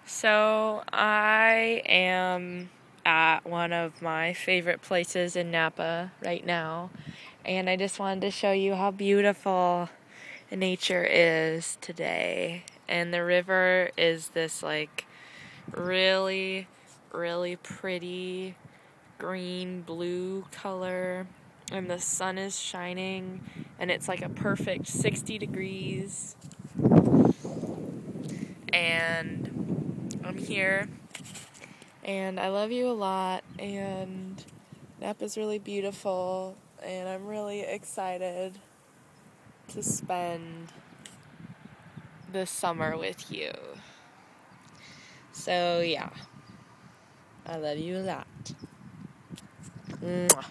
So I am at one of my favorite places in Napa right now, and I just wanted to show you how beautiful nature is today. And the river is this really, really pretty green blue color, and the sun is shining, and it's like a perfect 60 degrees. And I'm here, and I love you a lot, and Napa's really beautiful, and I'm really excited to spend this summer with you. So yeah, I love you a lot. Mwah.